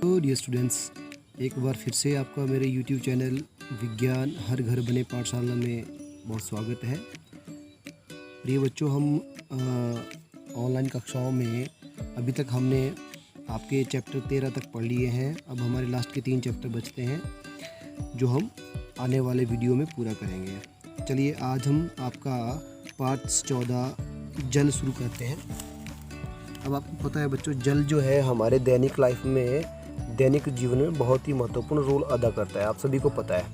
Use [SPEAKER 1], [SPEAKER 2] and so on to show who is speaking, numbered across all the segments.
[SPEAKER 1] तो dear students, एक बार फिर से आपका मेरे YouTube चैनल विज्ञान हर घर बने पाठशाला में बहुत स्वागत है। प्रिय बच्चों, हम ऑनलाइन कक्षाओं में अभी तक हमने आपके चैप्टर 13 तक पढ़ लिए हैं। अब हमारे लास्ट के 3 चैप्टर बचते हैं जो हम आने वाले वीडियो में पूरा करेंगे। चलिए आज हम आपका पार्ट 14 जल शुरू करते हैं। अब आपको पता है बच्चों, जल जो है हमारे दैनिक लाइफ में, दैनिक जीवन में बहुत ही महत्वपूर्ण रोल अदा करता है, आप सभी को पता है।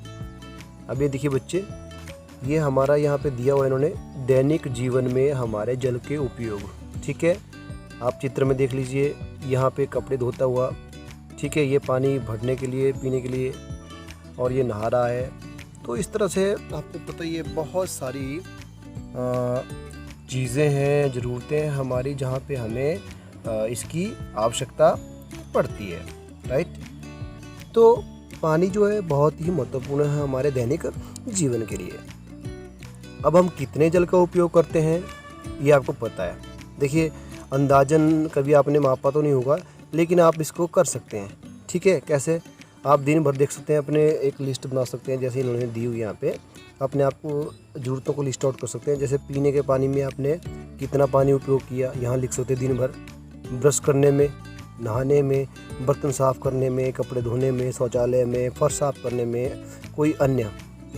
[SPEAKER 1] अब ये देखिए बच्चे, ये हमारा यहाँ पे दिया हुआ इन्होंने दैनिक जीवन में हमारे जल के उपयोग। ठीक है, आप चित्र में देख लीजिए, यहाँ पे कपड़े धोता हुआ, ठीक है, ये पानी भरने के लिए, पीने के लिए, और ये नहा रहा है। तो इस तरह से आपको पता ही है बहुत सारी चीज़ें हैं, ज़रूरतें हैं हमारी, जहाँ पे हमें इसकी आवश्यकता पड़ती है, राइट। तो पानी जो है बहुत ही महत्वपूर्ण है हमारे दैनिक जीवन के लिए। अब हम कितने जल का उपयोग करते हैं ये आपको पता है। देखिए, अंदाजन कभी आपने मापा तो नहीं होगा, लेकिन आप इसको कर सकते हैं। ठीक है, कैसे? आप दिन भर देख सकते हैं, अपने एक लिस्ट बना सकते हैं, जैसे इन्होंने दी हुई यहाँ पे। अपने आप को ज़रूरतों को लिस्ट आउट कर सकते हैं। जैसे पीने के पानी में आपने कितना पानी उपयोग किया, यहाँ लिख सकते हैं दिन भर। ब्रश करने में, नहाने में, बर्तन साफ़ करने में, कपड़े धोने में, शौचालय में, फर्श साफ़ करने में, कोई अन्य।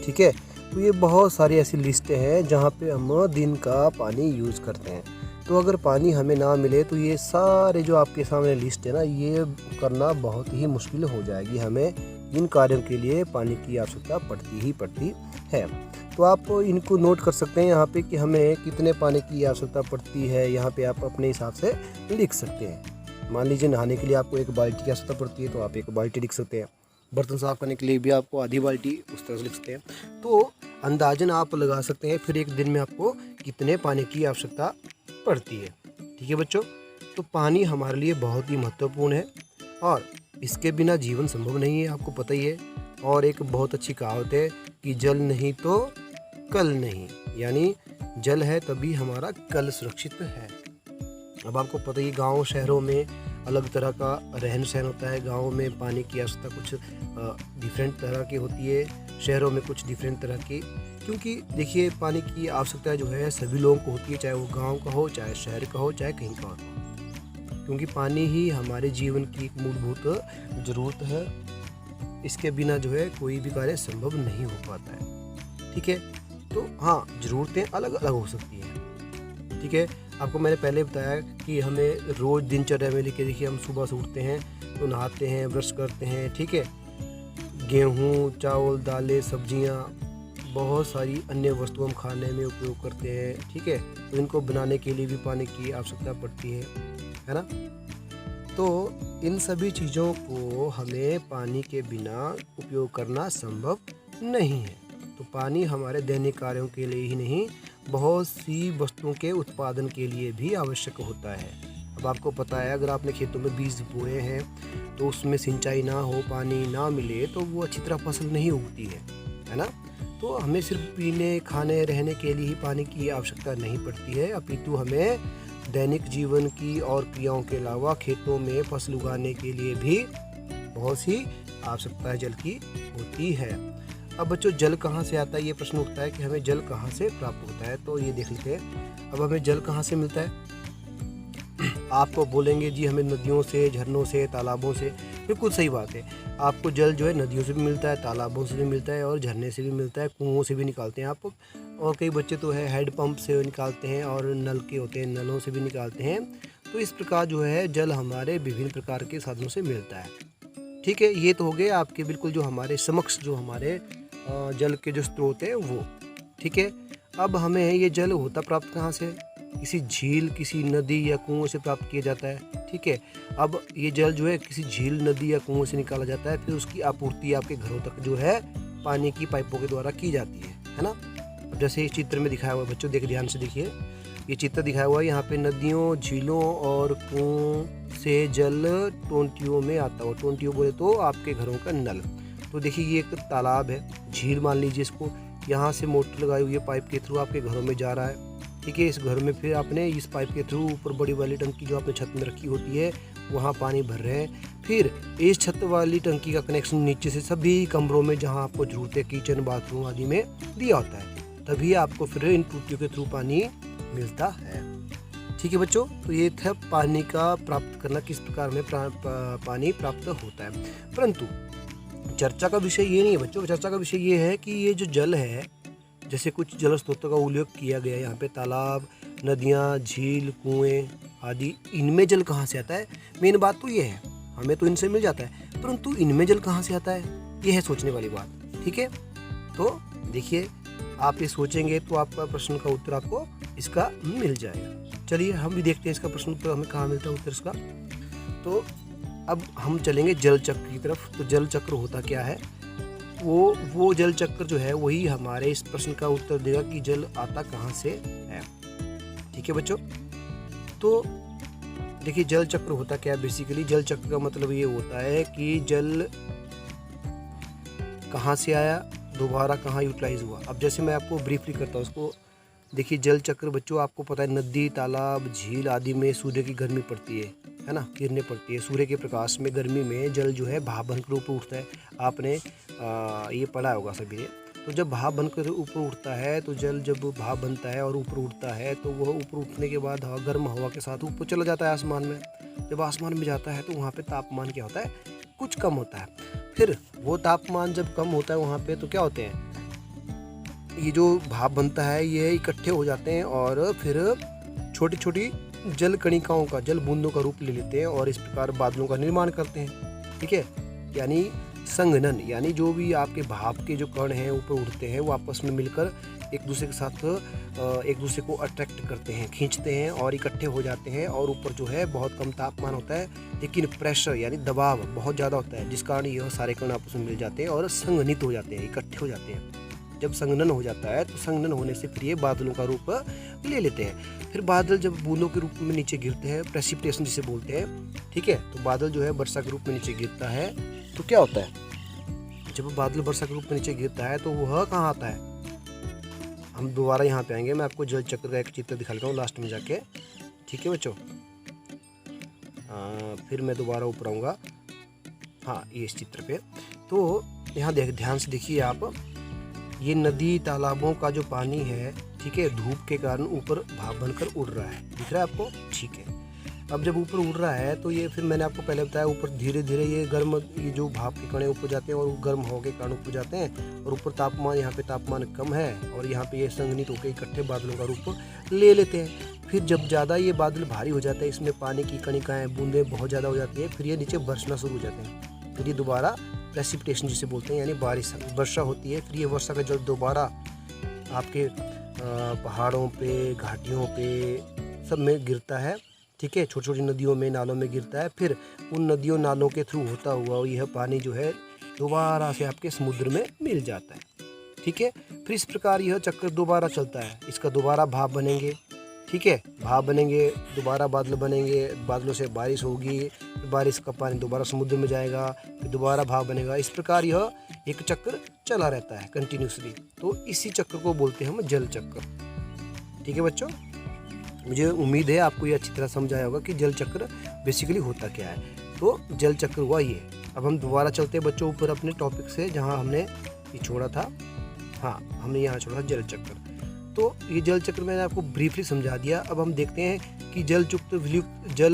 [SPEAKER 1] ठीक है, तो ये बहुत सारी ऐसी लिस्टें हैं जहाँ पे हम दिन का पानी यूज़ करते हैं। तो अगर पानी हमें ना मिले तो ये सारे जो आपके सामने लिस्ट है ना, ये करना बहुत ही मुश्किल हो जाएगी। हमें इन कार्यों के लिए पानी की आवश्यकता पड़ती है। तो आप इनको नोट कर सकते हैं यहाँ पे कि हमें कितने पानी की आवश्यकता पड़ती है। यहाँ पे आप अपने हिसाब से लिख सकते हैं। मान लीजिए नहाने के लिए आपको 1 बाल्टी की आवश्यकता पड़ती है, तो आप 1 बाल्टी लिख सकते हैं। बर्तन साफ़ करने के लिए भी आपको आधी बाल्टी, उस तरह से लिख सकते हैं। तो अंदाजन आप लगा सकते हैं फिर एक दिन में आपको कितने पानी की आवश्यकता पड़ती है। ठीक है बच्चों, तो पानी हमारे लिए बहुत ही महत्वपूर्ण है और इसके बिना जीवन संभव नहीं है, आपको पता ही है। और एक बहुत अच्छी कहावत है कि जल नहीं तो कल नहीं, यानी जल है तभी हमारा कल सुरक्षित है। अब आपको पता ही, गांव शहरों में अलग तरह का रहन सहन होता है। गांव में पानी की आवश्यकता कुछ डिफरेंट तरह की होती है, शहरों में कुछ डिफरेंट तरह की। क्योंकि देखिए, पानी की आवश्यकता जो है सभी लोगों को होती है, चाहे वो गांव का हो, चाहे शहर का हो, चाहे कहीं का हो। क्योंकि पानी ही हमारे जीवन की एक मूलभूत ज़रूरत है। इसके बिना जो है कोई भी कार्य संभव नहीं हो पाता है। ठीक है, तो हाँ, ज़रूरतें अलग अलग हो सकती हैं। ठीक है, आपको मैंने पहले बताया कि हमें रोज़ दिनचर्या में लेके, देखिए, हम सुबह से उठते हैं तो नहाते हैं, ब्रश करते हैं। ठीक है, गेहूँ, चावल, दालें, सब्जियाँ, बहुत सारी अन्य वस्तु हम खाने में उपयोग करते हैं। ठीक है, तो इनको बनाने के लिए भी पानी की आवश्यकता पड़ती है ना। तो इन सभी चीज़ों को हमें पानी के बिना उपयोग करना संभव नहीं है। तो पानी हमारे दैनिक कार्यों के लिए ही नहीं, बहुत सी वस्तुओं के उत्पादन के लिए भी आवश्यक होता है। अब आपको पता है, अगर आपने खेतों में बीज बोए हैं तो उसमें सिंचाई ना हो, पानी ना मिले, तो वो अच्छी तरह फसल नहीं उगती है ना। तो हमें सिर्फ पीने, खाने, रहने के लिए ही पानी की आवश्यकता नहीं पड़ती है, अपितु हमें दैनिक जीवन की और क्रियाओं के अलावा खेतों में फसल उगाने के लिए भी बहुत सी आवश्यकता जल की होती है। अब बच्चों, जल कहाँ से आता है, ये प्रश्न उठता है कि हमें जल कहाँ से प्राप्त होता है। तो ये देख लेते हैं। अब हमें जल कहाँ से मिलता है? आपको बोलेंगे जी हमें नदियों से, झरनों से, तालाबों से। बिल्कुल सही बात है, आपको जल जो है नदियों से भी मिलता है, तालाबों से भी मिलता है, और झरने से भी मिलता है, कुओं से भी निकालते हैं आप। और कई बच्चे तो है हैंड पंप से निकालते हैं, और नल के होते हैं, नलों से भी निकालते हैं। तो इस प्रकार जो है जल हमारे विभिन्न प्रकार के साधनों से मिलता है। ठीक है, ये तो हो गए आपके बिल्कुल जो हमारे समक्ष जो हमारे जल के जो स्रोत हैं वो। ठीक है, अब हमें ये जल होता प्राप्त कहाँ से? किसी झील, किसी नदी या कुओं से प्राप्त किया जाता है। ठीक है, अब ये जल जो है किसी झील, नदी या कुओं से निकाला जाता है, फिर उसकी आपूर्ति आपके घरों तक जो है पानी की पाइपों के द्वारा की जाती है ना। अब जैसे इस चित्र में दिखाया हुआ है बच्चों, ध्यान से देखिए, ये चित्र दिखाया हुआ है, यहाँ पे नदियों, झीलों और कुओं से जल टोंटियों में आता हुआ। टोंटियों बोले तो आपके घरों का नल। तो देखिए, ये एक तालाब है, झील मान लीजिए इसको, यहाँ से मोटर लगाई हुई है, पाइप के थ्रू आपके घरों में जा रहा है। ठीक है, इस घर में फिर आपने इस पाइप के थ्रू ऊपर बड़ी वाली टंकी जो आपने छत में रखी होती है, वहाँ पानी भर रहे हैं। फिर इस छत वाली टंकी का कनेक्शन नीचे से सभी कमरों में जहां आपको ज़रूरत है, किचन बाथरूम आदि में दिया होता है, तभी आपको फिर इन टूटियों के थ्रू पानी मिलता है। ठीक है बच्चों, तो ये था पानी का प्राप्त करना, किस प्रकार में पानी प्राप्त होता है। परंतु चर्चा का विषय ये नहीं है बच्चों, चर्चा का विषय ये है कि ये जो जल है, जैसे कुछ जल स्रोतों का उल्लेख किया गया है यहाँ पे, तालाब, नदियाँ, झील, कुएं आदि, इनमें जल कहाँ से आता है। मेन बात तो ये है, हमें तो इनसे मिल जाता है, परंतु इनमें जल कहाँ से आता है, ये है सोचने वाली बात। ठीक है, तो देखिए आप ये सोचेंगे तो आपका प्रश्न का उत्तर आपको इसका मिल जाएगा। चलिए हम भी देखते हैं इसका प्रश्न उत्तर हमें कहाँ मिलता है उत्तर इसका। तो अब हम चलेंगे जल चक्र की तरफ। तो जल चक्र होता क्या है, वो जल चक्र जो है वही हमारे इस प्रश्न का उत्तर देगा कि जल आता कहाँ से है। ठीक है बच्चों, तो देखिए जल चक्र होता क्या है। बेसिकली जल चक्र का मतलब ये होता है कि जल कहाँ से आया, दोबारा कहाँ यूटिलाइज हुआ। अब जैसे मैं आपको ब्रीफली करता हूँ उसको। देखिए जल चक्र बच्चों आपको पता है, नदी, तालाब, झील आदि में सूर्य की गर्मी पड़ती है ना, किरणें पड़ती है। सूर्य के प्रकाश में गर्मी में जल जो है भाप बनकर ऊपर उठता है। आपने ये पढ़ा होगा सभी ने। तो जब भाप बनकर ऊपर उठता है, तो जल जब भाप बनता है और ऊपर उठता है, तो वह ऊपर उठने के बाद गर्म हवा के साथ ऊपर चला जाता है आसमान में। जब आसमान में जाता है तो वहाँ पे तापमान क्या होता है, कुछ कम होता है। फिर वो तापमान जब कम होता है वहाँ पे, तो क्या होते हैं, ये जो भाप बनता है ये इकट्ठे हो जाते हैं और फिर छोटी छोटी जल कणिकाओं का, जल बूंदों का रूप ले लेते हैं और इस प्रकार बादलों का निर्माण करते हैं। ठीक है, यानी संघनन, यानी जो भी आपके भाप के जो कण हैं ऊपर उड़ते हैं वो आपस में मिलकर एक दूसरे के साथ एक दूसरे को अट्रैक्ट करते हैं, खींचते हैं और इकट्ठे हो जाते हैं। और ऊपर जो है बहुत कम तापमान होता है, लेकिन प्रेशर यानी दबाव बहुत ज़्यादा होता है, जिस कारण यह सारे कण आपस में मिल जाते हैं और संघनित हो जाते हैं, इकट्ठे हो जाते हैं। जब संघनन हो जाता है तो संघनन होने से फिर ये बादलों का रूप ले लेते हैं। फिर बादल जब बूंदों के रूप में नीचे गिरते हैं, प्रेसिपिटेशन जिसे बोलते हैं। ठीक है, तो बादल जो है वर्षा के रूप में नीचे गिरता है, तो क्या होता है, जब बादल वर्षा के रूप में नीचे गिरता है तो वह कहाँ आता है। हम दोबारा यहाँ पे आएंगे, मैं आपको जल चक्र का एक चित्र दिखा लेता हूँ लास्ट में जाके। ठीक है बच्चों, फिर मैं दोबारा ऊपर आऊँगा। हाँ, ये इस चित्र पे। तो यहाँ ध्यान से देखिए आप, ये नदी तालाबों का जो पानी है, ठीक है, धूप के कारण ऊपर भाप बनकर उड़ रहा है, दिख रहा है आपको। ठीक है, अब जब ऊपर उड़ रहा है तो ये फिर मैंने आपको पहले बताया, ऊपर धीरे धीरे ये जो भाप के कण ऊपर जाते हैं और गर्म हवा के कारण ऊपर जाते हैं और ऊपर तापमान, यहाँ पे तापमान कम है और यहाँ पे ये संघनित होकर इकट्ठे बादलों का रूप ले लेते हैं। फिर जब ज़्यादा ये बादल भारी हो जाते हैं, इसमें पानी की कणिकाएँ, बूंदें बहुत ज़्यादा हो जाती है, फिर ये नीचे बरसना शुरू हो जाते हैं। फिर ये दोबारा प्रेसिपिटेशन जिसे बोलते हैं, यानी बारिश, वर्षा होती है। फिर ये वर्षा का जल दोबारा आपके पहाड़ों पे, घाटियों पे सब में गिरता है। ठीक है, छोटी छोटी नदियों में, नालों में गिरता है। फिर उन नदियों नालों के थ्रू होता हुआ यह पानी जो है दोबारा से आपके समुद्र में मिल जाता है। ठीक है, फिर इस प्रकार यह चक्कर दोबारा चलता है। इसका दोबारा भाप बनेंगे, ठीक है, भाप बनेंगे, दोबारा बादल बनेंगे, बादलों से बारिश होगी, बारिश का पानी दोबारा समुद्र में जाएगा, फिर दोबारा भाप बनेगा। इस प्रकार यह एक चक्र चला रहता है कंटिन्यूसली। तो इसी चक्र को बोलते हैं हम जल चक्र। ठीक है बच्चों, मुझे उम्मीद है आपको ये अच्छी तरह समझ आया होगा कि जल चक्र बेसिकली होता क्या है। तो जल चक्र हुआ ये। अब हम दोबारा चलते हैं बच्चों ऊपर अपने टॉपिक से, जहाँ हमने ये छोड़ा था। हाँ, हमने यहाँ छोड़ा था जल चक्र। तो ये जल चक्र मैंने आपको ब्रीफली समझा दिया। अब हम देखते हैं कि जल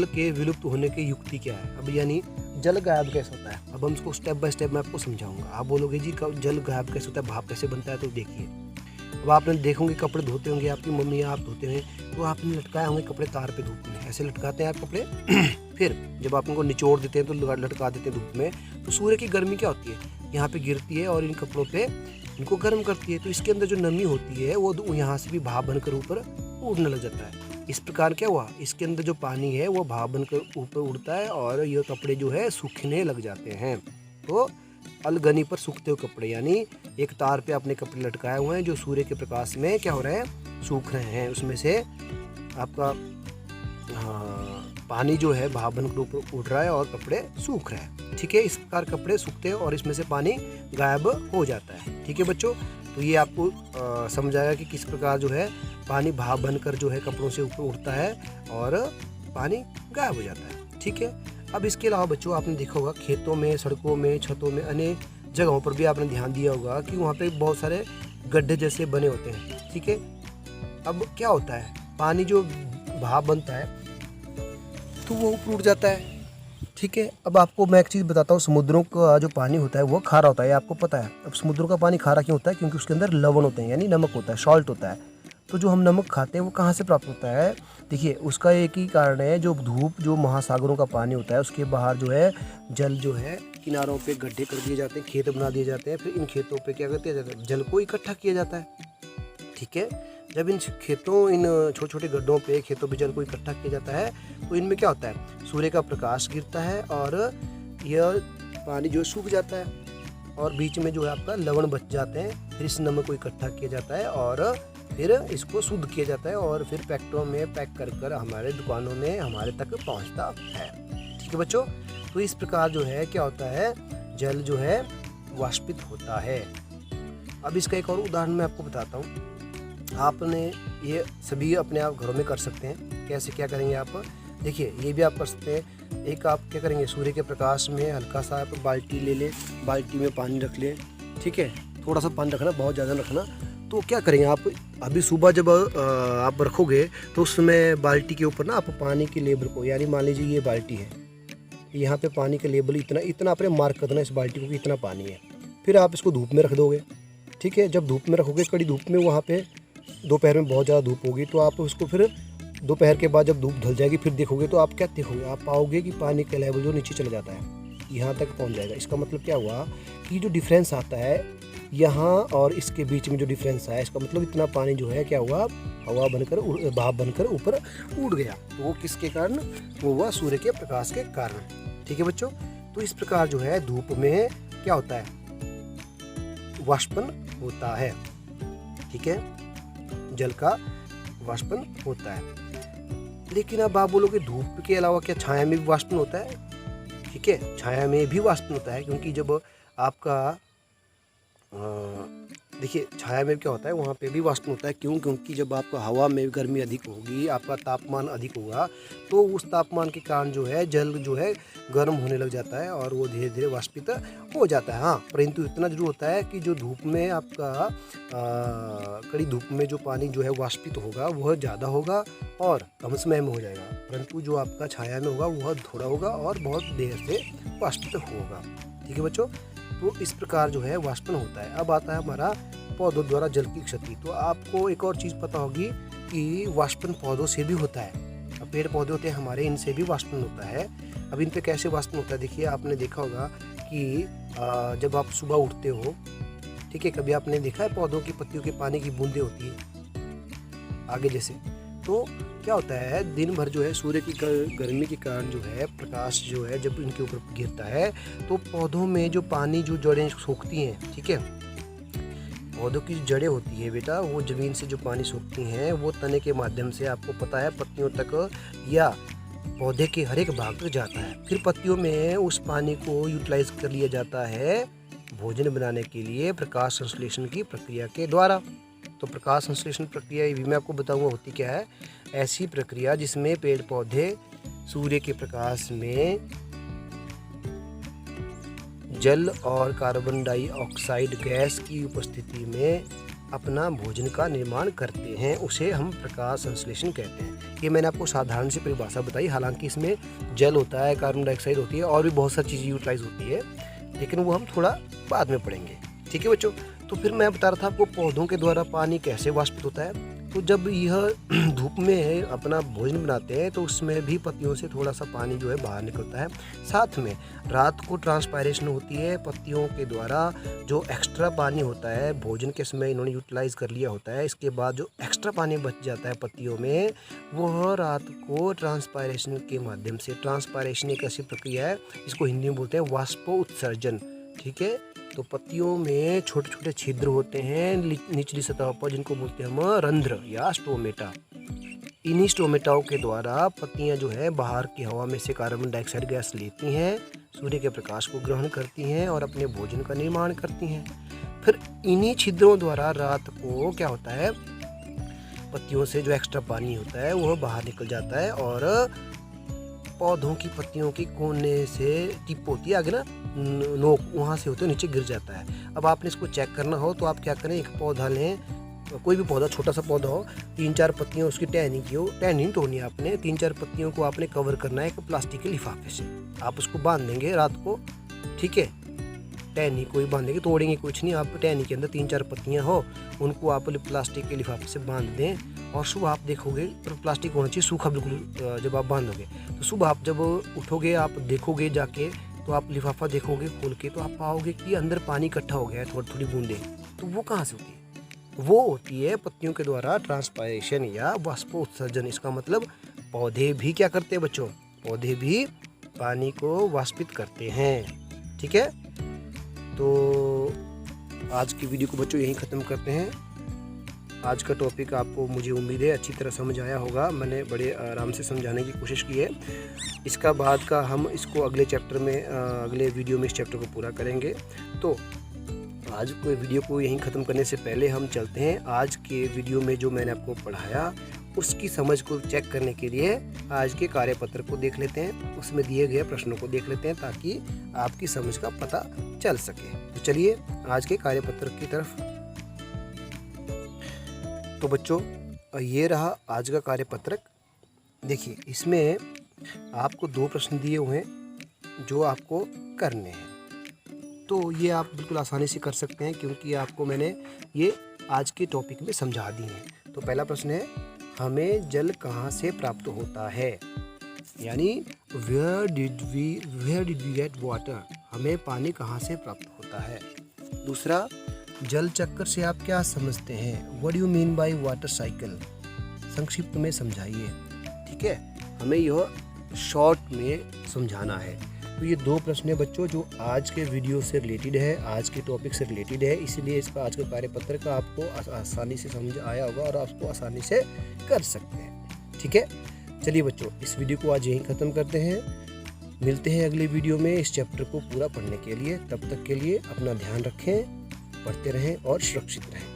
[SPEAKER 1] के विलुप्त होने की युक्ति क्या है। अब यानी जल गायब कैसे होता है। अब हम इसको स्टेप बाय स्टेप मैं आपको समझाऊंगा। आप बोलोगे जी जल गायब कैसे होता है, भाप कैसे बनता है। तो देखिए, अब आपने देखोगे कपड़े धोते होंगे, आपकी मम्मी या आप धोते हैं, तो आपने लटकाए होंगे कपड़े तार पे धूप में, ऐसे लटकाते हैं आप कपड़े। फिर जब आप उनको निचोड़ देते हैं तो लटका देते हैं धूप में, तो सूर्य की गर्मी क्या होती है, यहाँ पे गिरती है और इन कपड़ों पे इनको गर्म करती है। तो इसके अंदर जो नमी होती है वो यहाँ से भी भाप बनकर ऊपर उड़ने लग जाता है। इस प्रकार क्या हुआ, इसके अंदर जो पानी है वो भाप बनकर ऊपर उड़ता है और ये कपड़े जो है सूखने लग जाते हैं। तो अलगनी पर सूखते हुए कपड़े, यानी एक तार पे अपने कपड़े लटकाए हुए हैं जो सूर्य के प्रकाश में क्या हो रहे हैं, सूख रहे हैं। उसमें से आपका पानी जो है भाप बनकर ऊपर उड़ रहा है और कपड़े सूख रहे हैं। ठीक है, इस प्रकार कपड़े सूखते हैं और इसमें से पानी गायब हो जाता है। ठीक है बच्चों, तो ये आपको समझाया कि किस प्रकार जो है पानी भाप बनकर जो है कपड़ों से ऊपर उड़ता है और पानी गायब हो जाता है। ठीक है, अब इसके अलावा बच्चों आपने देखा होगा खेतों में, सड़कों में, छतों में, अन्य जगहों पर भी आपने ध्यान दिया होगा कि वहाँ पे बहुत सारे गड्ढे जैसे बने होते हैं, ठीक है। अब क्या होता है, पानी जो भाप बनता है तो वो ऊपर उठ जाता है, ठीक है। अब आपको मैं एक चीज़ बताता हूँ, समुद्रों का जो पानी होता है वो खारा होता है, आपको पता है। अब समुद्रों का पानी खारा क्यों होता है? क्योंकि उसके अंदर लवण होते हैं, यानी नमक होता है, सॉल्ट होता है। तो जो हम नमक खाते हैं वो कहाँ से प्राप्त होता है? देखिए उसका एक ही कारण है, जो धूप, जो महासागरों का पानी होता है उसके बाहर जो है जल जो है किनारों पे गड्ढे कर दिए जाते हैं, खेत बना दिए जाते हैं। फिर इन खेतों पे क्या करते हैं, जल को इकट्ठा किया जाता है, ठीक है। जब इन खेतों, इन छोटे छोटे गड्ढों पे, खेतों पे जल को इकट्ठा किया जाता है तो इनमें क्या होता है, सूर्य का प्रकाश गिरता है और यह पानी जो है सूख जाता है और बीच में जो है आपका लवण बच जाते हैं। फिर इस नमक को इकट्ठा किया जाता है और फिर इसको शुद्ध किया जाता है और फिर पैकेटों में पैक कर हमारे दुकानों में हमारे तक पहुंचता है, ठीक है बच्चों। तो इस प्रकार जो है क्या होता है, जल जो है वाष्पित होता है। अब इसका एक और उदाहरण मैं आपको बताता हूँ। आपने ये सभी अपने आप घरों में कर सकते हैं। कैसे, क्या करेंगे आप, देखिए ये भी आप कर सकते हैं। एक आप क्या करेंगे, सूर्य के प्रकाश में हल्का सा आप बाल्टी ले लें, बाल्टी में पानी रख लें, ठीक है। थोड़ा सा पानी रखना, बहुत ज़्यादा रखना। तो क्या करेंगे आप, अभी सुबह जब आप रखोगे तो उसमें बाल्टी के ऊपर ना आप पानी के लेबल को, यानी मान लीजिए ये बाल्टी है, यहाँ पे पानी का लेबल इतना आपने मार्क कर देना इस बाल्टी को कि इतना पानी है। फिर आप इसको धूप में रख दोगे, ठीक है। जब धूप में रखोगे, कड़ी धूप में, वहाँ पे दोपहर में बहुत ज़्यादा धूप होगी तो आप उसको फिर दोपहर के बाद जब धूप ढल जाएगी फिर देखोगे तो आप क्या देखोगे, आप पाओगे कि पानी का लेवल जो नीचे चला जाता है, यहाँ तक पहुँच जाएगा। इसका मतलब क्या हुआ कि जो डिफरेंस आता है यहाँ और इसके बीच में जो डिफरेंस है, इसका मतलब इतना पानी जो है क्या हुआ, हवा बनकर, भाप बनकर ऊपर उड़ गया। तो वो किसके कारण, वो हुआ सूर्य के प्रकाश के कारण, ठीक है बच्चों। तो इस प्रकार जो है धूप में क्या होता है, वाष्पन होता है, ठीक है, जल का वाष्पन होता है। लेकिन अब आप बोलोगे धूप के अलावा क्या छाया में भी वाष्पन होता है? ठीक है, छाया में भी वाष्पन होता है, क्योंकि जब आपका देखिए छाया में क्या होता है, वहाँ पे भी वाष्पन होता है। क्यों? क्योंकि जब आपका हवा में गर्मी अधिक होगी, आपका तापमान अधिक होगा, तो उस तापमान के कारण जो है जल जो है गर्म होने लग जाता है और वो धीरे धीरे वाष्पित हो जाता है। हाँ, परंतु इतना जरूर होता है कि जो धूप में आपका कड़ी धूप में जो पानी जो है वाष्पित होगा वह ज़्यादा होगा और कम समय में हो जाएगा, परंतु जो आपका छाया में होगा वह थोड़ा होगा और बहुत देर से वाष्पित होगा, ठीक है बच्चों। तो इस प्रकार जो है वाष्पन होता है। अब आता है हमारा पौधों द्वारा जल की क्षति। तो आपको एक और चीज़ पता होगी कि वाष्पन पौधों से भी होता है। अब पेड़ पौधे होते हैं हमारे, इनसे भी वाष्पन होता है। अब इन पे कैसे वाष्पन होता है, देखिए आपने देखा होगा कि जब आप सुबह उठते हो, ठीक है, कभी आपने देखा है पौधों की पत्तियों के पानी की बूंदें होती है आगे जैसे, तो क्या होता है दिन भर जो है सूर्य की गर्मी के कारण जो है प्रकाश जो है जब इनके ऊपर गिरता है तो पौधों में जो पानी जो जड़ें सोखती हैं, ठीक है, पौधों की जो जड़ें होती है बेटा, वो ज़मीन से जो पानी सोखती हैं वो तने के माध्यम से आपको पता है पत्तियों तक या पौधे के हर एक भाग तक जाता है। फिर पत्तियों में उस पानी को यूटिलाइज कर लिया जाता है भोजन बनाने के लिए प्रकाश संश्लेषण की प्रक्रिया के द्वारा। तो प्रकाश संश्लेषण प्रक्रिया ये भी मैं आपको बताऊंगा होती क्या है। ऐसी प्रक्रिया जिसमें पेड़ पौधे सूर्य के प्रकाश में जल और कार्बन डाइऑक्साइड गैस की उपस्थिति में अपना भोजन का निर्माण करते हैं, उसे हम प्रकाश संश्लेषण कहते हैं। ये मैंने आपको साधारण सी परिभाषा बताई, हालांकि इसमें जल होता है, कार्बन डाइऑक्साइड होती है और भी बहुत सारी चीज़ें यूटिलाइज होती है, लेकिन वो हम थोड़ा बाद में पढ़ेंगे, ठीक है बच्चों। तो फिर मैं बता रहा था आपको पौधों के द्वारा पानी कैसे वाष्पित होता है। तो जब यह धूप में अपना भोजन बनाते हैं तो उसमें भी पत्तियों से थोड़ा सा पानी जो है बाहर निकलता है। साथ में रात को ट्रांसपायरेशन होती है पत्तियों के द्वारा, जो एक्स्ट्रा पानी होता है भोजन के समय इन्होंने यूटिलाइज कर लिया होता है, इसके बाद जो एक्स्ट्रा पानी बच जाता है पत्तियों में वह रात को ट्रांसपायरेशन के माध्यम से, ट्रांसपायरेशन एक ऐसी प्रक्रिया है इसको हिंदी में बोलते हैं वाष्पोत्सर्जन, ठीक है। तो पत्तियों में छोटे छोटे छिद्र होते हैं निचली सतह पर, जिनको बोलते हैं हम रंध्र या स्टोमेटा। इन्हीं स्टोमेटाओं के द्वारा पत्तियां जो है बाहर की हवा में से कार्बन डाइऑक्साइड गैस लेती हैं, सूर्य के प्रकाश को ग्रहण करती हैं और अपने भोजन का निर्माण करती हैं। फिर इन्हीं छिद्रों द्वारा रात को क्या होता है, पत्तियों से जो एक्स्ट्रा पानी होता है वह बाहर निकल जाता है और पौधों की पत्तियों की कोने से टिप होती है आगे ना, नोक वहाँ से होते नीचे गिर जाता है। अब आपने इसको चेक करना हो तो आप क्या करें, एक पौधा लें, कोई भी पौधा, छोटा सा पौधा हो, 3-4 पत्तियाँ उसकी टहनी की हो, टहनी नहीं तोड़नी है आपने, 3-4 पत्तियों को आपने कवर करना है एक प्लास्टिक के लिफाफे से। आप उसको बांध देंगे रात को, ठीक है, टहनी को ही बांधेंगे, तोड़ेंगे कुछ नहीं। आप टहनी के अंदर 3-4 पत्तियाँ हो, उनको आप प्लास्टिक के लिफाफे से बांध दें और सुबह आप देखोगे, पर प्लास्टिक होना चाहिए सूखा बिल्कुल। जब आप बांधोगे तो सुबह आप जब उठोगे, आप देखोगे जाके, तो आप लिफाफा देखोगे खोल के, तो आप पाओगे कि अंदर पानी इकट्ठा हो गया है, थोड़ी थोड़ी बूंदें। तो वो कहाँ से होती है? वो होती है पत्तियों के द्वारा ट्रांसपायरेशन या वाष्पोत्सर्जन। इसका मतलब पौधे भी क्या करते हैं बच्चों, पौधे भी पानी को वाष्पित करते हैं। ठीक है, तो आज की वीडियो को बच्चों यहीं ख़त्म करते हैं। आज का टॉपिक आपको, मुझे उम्मीद है, अच्छी तरह समझ आया होगा। मैंने बड़े आराम से समझाने की कोशिश की है। इसका बाद का हम इसको अगले चैप्टर में, अगले वीडियो में इस चैप्टर को पूरा करेंगे। तो आज के वीडियो को यहीं ख़त्म करने से पहले हम चलते हैं आज के वीडियो में जो मैंने आपको पढ़ाया उसकी समझ को चेक करने के लिए आज के कार्यपत्र को देख लेते हैं, उसमें दिए गए प्रश्नों को देख लेते हैं ताकि आपकी समझ का पता चल सके। तो चलिए आज के कार्यपत्र की तरफ। तो बच्चों, ये रहा आज का कार्यपत्रक। देखिए, इसमें आपको 2 प्रश्न दिए हुए हैं जो आपको करने हैं। तो ये आप बिल्कुल आसानी से कर सकते हैं क्योंकि आपको मैंने ये आज के टॉपिक में समझा दी हैं। तो पहला प्रश्न है, हमें जल कहाँ से प्राप्त होता है, यानी where did we get water, हमें पानी कहाँ से प्राप्त होता है। दूसरा, जल चक्र से आप क्या समझते हैं, what do you mean by water cycle, संक्षिप्त में समझाइए। ठीक है, हमें यह शॉर्ट में समझाना है। तो ये 2 प्रश्न है बच्चों जो आज के वीडियो से रिलेटेड है, आज के टॉपिक से रिलेटेड है, इसलिए इसका आज का कार्यपत्र का आपको आसानी से समझ आया होगा और आपको आसानी से कर सकते हैं। ठीक है, चलिए बच्चों, इस वीडियो को आज यहीं ख़त्म करते हैं। मिलते हैं अगले वीडियो में इस चैप्टर को पूरा पढ़ने के लिए। तब तक के लिए अपना ध्यान रखें, पढ़ते रहें और सुरक्षित रहें।